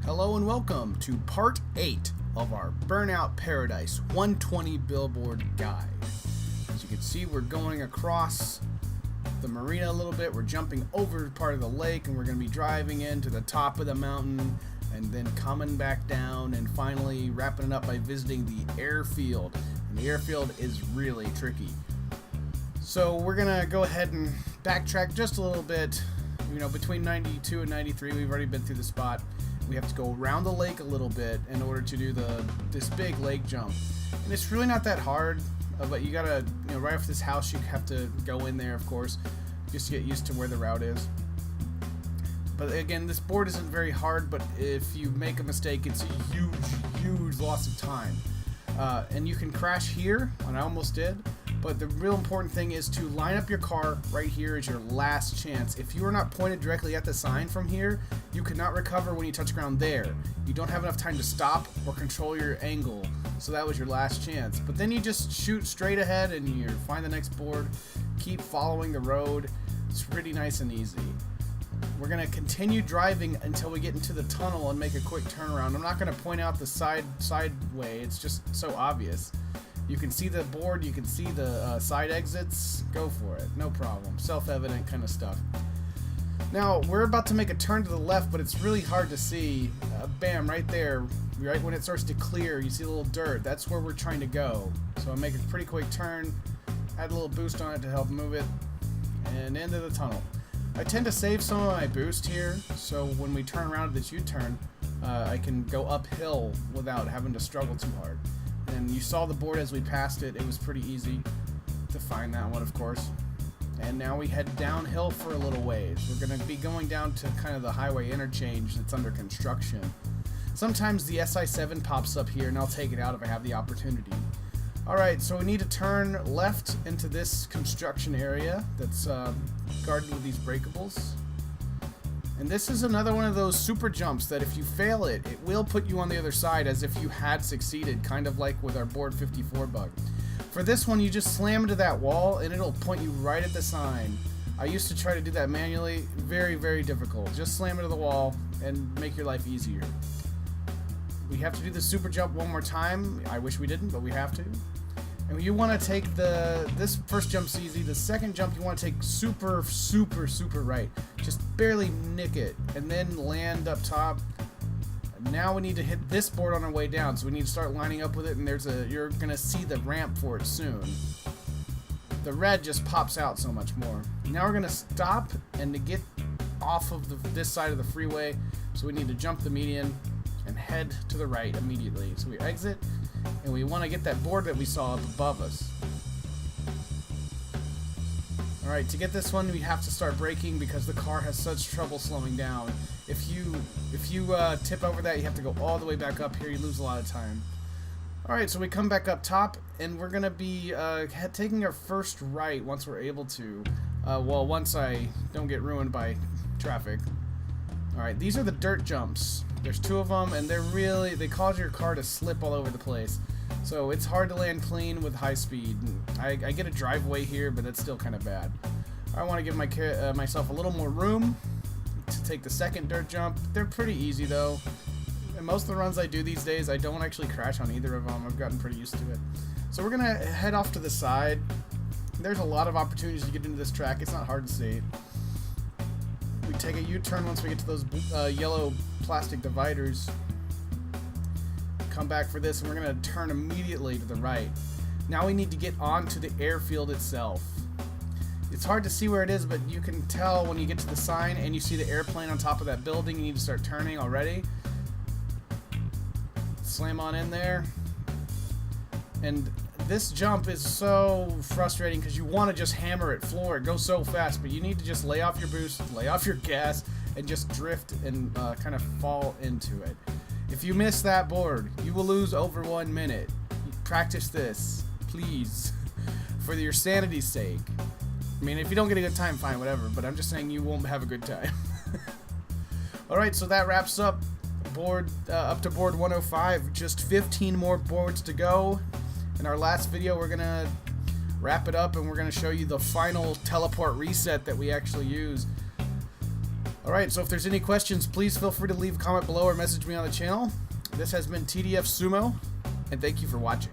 Hello and welcome to part 8 of our Burnout Paradise 120 Billboard guide. As you can see, we're going across the marina a little bit. We're jumping over part of the lake and we're going to be driving into the top of the mountain and then coming back down and finally wrapping it up by visiting the airfield. And the airfield is really tricky. So we're going to go ahead and backtrack just a little bit. You know, between 92 and 93, we've already been through the spot. We have to go around the lake a little bit in order to do this big lake jump. And it's really not that hard, but you gotta, right off this house, you have to go in there, of course, just to get used to where the route is. But again, this board isn't very hard, but if you make a mistake, it's a huge loss of time. And you can crash here, and I almost did. But the real important thing is to line up your car right here as your last chance. If you are not pointed directly at the sign from here, you cannot recover when you touch ground there. You don't have enough time to stop or control your angle, so that was your last chance. But then you just shoot straight ahead and you find the next board, keep following the road. It's pretty nice and easy. We're going to continue driving until we get into the tunnel and make a quick turnaround. I'm not going to point out the side way, it's just so obvious. You can see the board, you can see the side exits, go for it, no problem. Self-evident kind of stuff. Now, we're about to make a turn to the left, but it's really hard to see. Bam, right there, right when it starts to clear, you see a little dirt. That's where we're trying to go. So I make a pretty quick turn, add a little boost on it to help move it, and into the tunnel. I tend to save some of my boost here, so when we turn around at this U-turn, I can go uphill without having to struggle too hard. And you saw the board as we passed it. It was pretty easy to find that one, of course. And now we head downhill for a little ways. We're going to be going down to kind of the highway interchange that's under construction. Sometimes the SI-7 pops up here, and I'll take it out if I have the opportunity. Alright, so we need to turn left into this construction area that's guarded with these breakables. And this is another one of those super jumps that if you fail it, it will put you on the other side as if you had succeeded, kind of like with our board 54 bug. For this one, you just slam into that wall and it'll point you right at the sign. I used to try to do that manually. Very difficult. Just slam into the wall and make your life easier. We have to do the super jump one more time. I wish we didn't, but we have to. And you want to take this first jump's easy. The second jump you want to take super right. Just barely nick it and then land up top. Now we need to hit this board on our way down, so we need to start lining up with it, and you're gonna see the ramp for it soon. The red just pops out so much more. Now we're gonna stop, and to get off of this side of the freeway, so we need to jump the median and head to the right immediately. So we exit, and we want to get that board that we saw up above us. Alright, to get this one we have to start braking because the car has such trouble slowing down. If you tip over that, you have to go all the way back up here. You lose a lot of time. Alright, so we come back up top, and we're going to be taking our first right once we're able to. Well, once I don't get ruined by traffic. Alright, these are the dirt jumps. There's 2 of them, and they cause your car to slip all over the place. So it's hard to land clean with high speed. I get a driveway here, but that's still kind of bad. I want to give myself a little more room to take the second dirt jump. They're pretty easy though. And most of the runs I do these days, I don't actually crash on either of them. I've gotten pretty used to it. So we're going to head off to the side. There's a lot of opportunities to get into this track. It's not hard to see. We take a U-turn once we get to those yellow plastic dividers. Come back for this, and we're going to turn immediately to the right. Now we need to get onto the airfield itself. It's hard to see where it is, but you can tell when you get to the sign and you see the airplane on top of that building. You need to start turning already. Slam on in there. And this jump is so frustrating because you want to just hammer it, floor it, go so fast, but you need to just lay off your boost, lay off your gas, and just drift and kind of fall into it. If you miss that board, you will lose over 1 minute. Practice this, please, for your sanity's sake. I mean, if you don't get a good time, fine, whatever, but I'm just saying you won't have a good time. Alright, so that wraps up up to board 105. Just 15 more boards to go. In our last video, we're going to wrap it up, and we're going to show you the final teleport reset that we actually use. Alright, so if there's any questions, please feel free to leave a comment below or message me on the channel. This has been TDF Sumo, and thank you for watching.